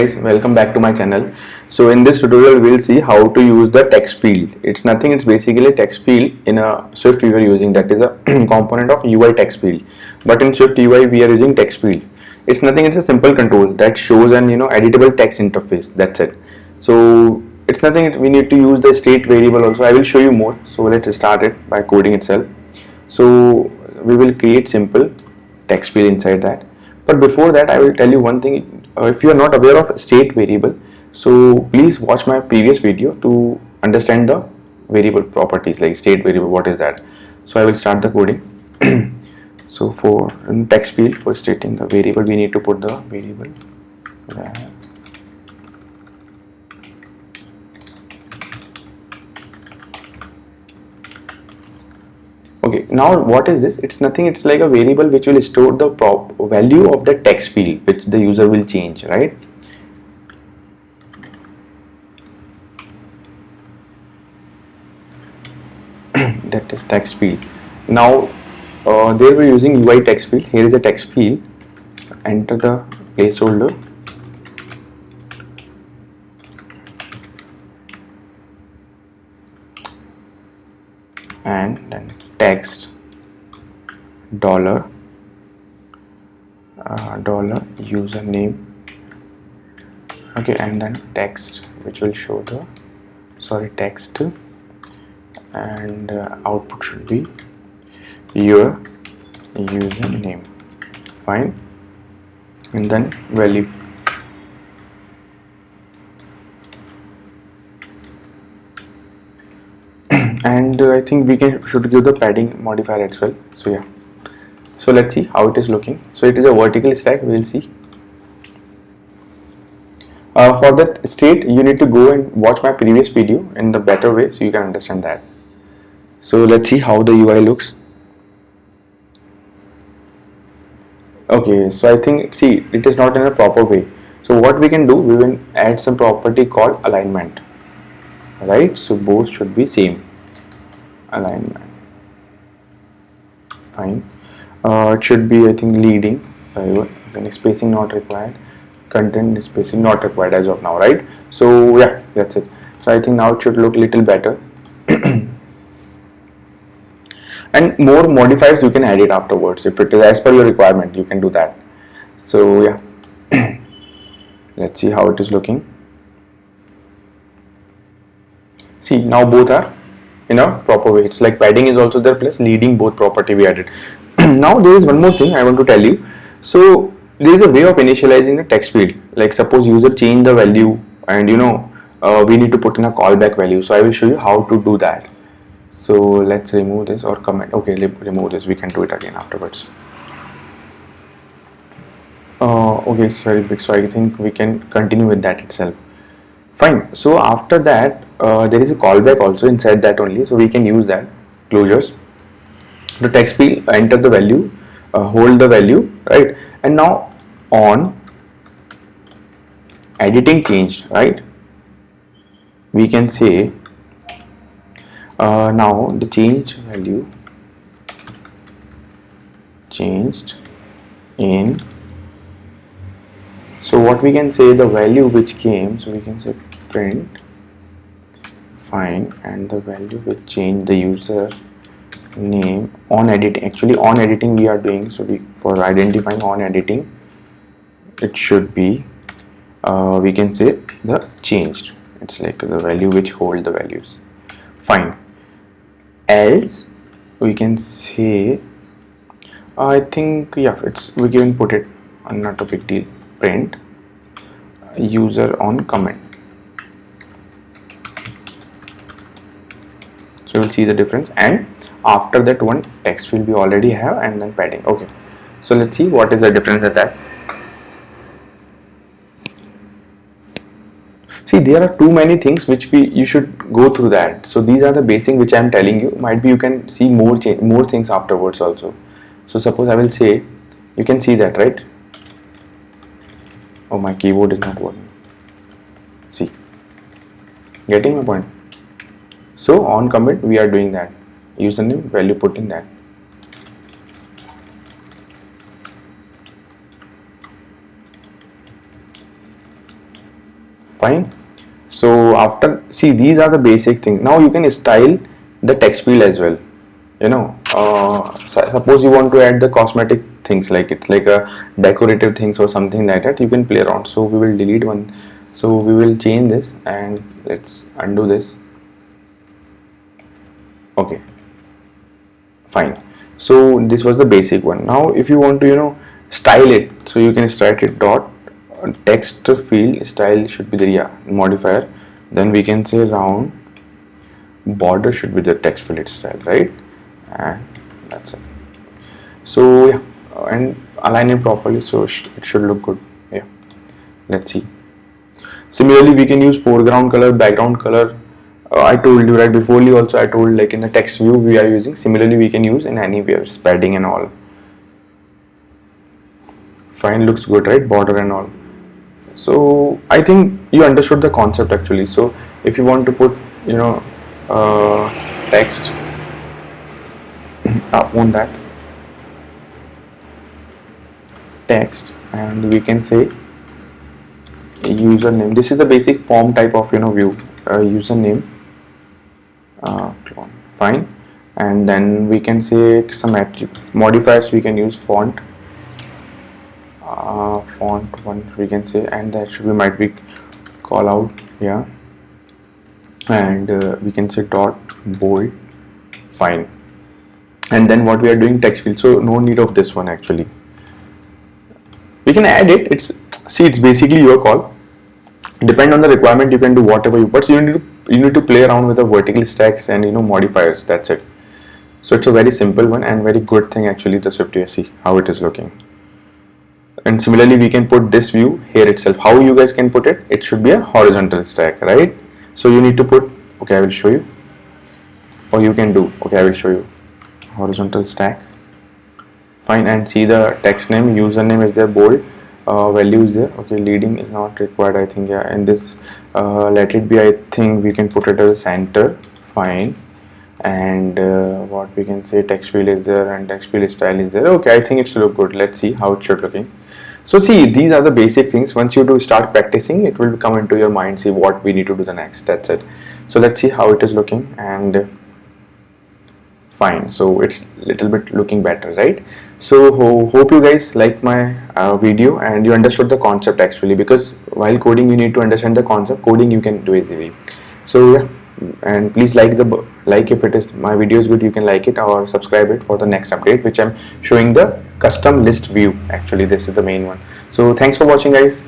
Guys, welcome back to my channel. So in this tutorial we'll see how to use the text field. It's nothing, it's basically a text field in a Swift we are using, that is a component of UI text field. But in Swift UI we are using text field. It's nothing, it's a simple control that shows an editable text interface. That's it. So it's nothing, we need to use the state variable also. I will show you more. So let's start it by coding itself. So we will create simple text field inside that. But before that I will tell you one thing. If you are not aware of state variable, so please watch my previous video to understand the variable properties, like state variable, what is that. So I will start the coding. So for text field, for stating the variable, we need to put the variable Okay, now what is this? It's nothing, it's like a variable which will store the value of the text field which the user will change, right? That is text field. Now there we're using UI text field. Here is a text field. Enter the placeholder. And then text dollar username, okay, and then text which will show the text, and output should be your username, fine, and then value. And I think we should give the padding modifier as well. So yeah, so let's see how it is looking. So it is a vertical stack, we will see. For that state you need to go and watch my previous video in the better way so you can understand that. So let's see how the UI looks. Okay, so I think, see, it is not in a proper way. So what we can do, we will add some property called alignment, right? So both should be same. Alignment, fine. It should be, I think, leading, then spacing not required, content spacing not required as of now, right? So yeah, that's it. So I think now it should look little better. And more modifiers you can add it afterwards. If it is as per your requirement, you can do that. So yeah, let's see how it is looking. See, now both are in a proper way. It's like padding is also there plus leading, both property we added. Now there is one more thing I want to tell you. So there is a way of initializing the text field. Like suppose user change the value, and we need to put in a callback value. So I will show you how to do that. So let's remove this or comment. Okay, remove this. We can do it again afterwards. Okay, sorry, so I think we can continue with that itself. Fine. So after that, there is a callback also inside that only. So we can use that closures. The text field, enter the value, hold the value, right? And now on editing changed, right? We can say now the change value changed in. So what we can say, the value which came, so we can say print, fine, and the value which changed, the user name on editing. Actually on editing we are doing, so for identifying on editing it should be we can say the changed. It's like the value which hold the values, fine. Else we can say, I think, yeah, we can put it on, not a big deal, print user on comment. So you'll see the difference, and after that one text field we already have, and then padding. Okay, so let's see what is the difference at that. See, there are too many things which you should go through that. So these are the basic which I am telling you. Might be you can see more things afterwards also. So suppose I will say, you can see that, right? Oh, my keyboard is not working. See, getting my point? So on commit we are doing that, username, value, putting that. Fine. So after, see, these are the basic things. Now you can style the text field as well. Suppose you want to add the cosmetic things, like it's like a decorative things or something like that, you can play around. So we will delete one. So we will change this and let's undo this. Okay, fine. So this was the basic one. Now if you want to style it, so you can start it dot text field style should be the modifier. Then we can say round border should be the text field style, right? And that's it. So yeah, and align it properly, so it should look good. Yeah, let's see. Similarly, we can use foreground color, background color. I told you right before, also I told, like in the text view we are using. Similarly, we can use in anywhere, padding and all. Fine, looks good, right? Border and all. So I think you understood the concept actually. So if you want to put text upon that text, and we can say username. This is the basic form type of view. Username, fine, and then we can say some modifiers. We can use font, font one we can say, and that should be might be call out, yeah, and we can say dot bold, fine. And then what we are doing, text field, so no need of this one actually. We can add it. It's basically your call. Depend on the requirement, you can do whatever but you need to play around with the vertical stacks and modifiers. That's it. So it's a very simple one and very good thing actually, the SwiftUI. See how it is looking. And similarly, we can put this view here itself. How you guys can put it? It should be a horizontal stack, right? So you need to put, okay, I will show you, or you can do, okay, I will show you horizontal stack. Fine, and see the text name, username is there, bold, value is there. Okay, leading is not required, I think. Yeah, and this let it be, I think we can put it as a center. Fine. And what we can say, text field is there and text field style is there. Okay, I think it should look good. Let's see how it should looking. So see, these are the basic things. Once you do start practicing, it will come into your mind, see what we need to do the next. That's it. So let's see how it is looking, and fine. So it's little bit looking better, right? So hope you guys like my video and you understood the concept actually, because while coding you need to understand the concept. Coding you can do easily. So yeah, and please like if it is my video is good, you can like it or subscribe it for the next update, which I'm showing the custom list view. Actually this is the main one. So thanks for watching guys.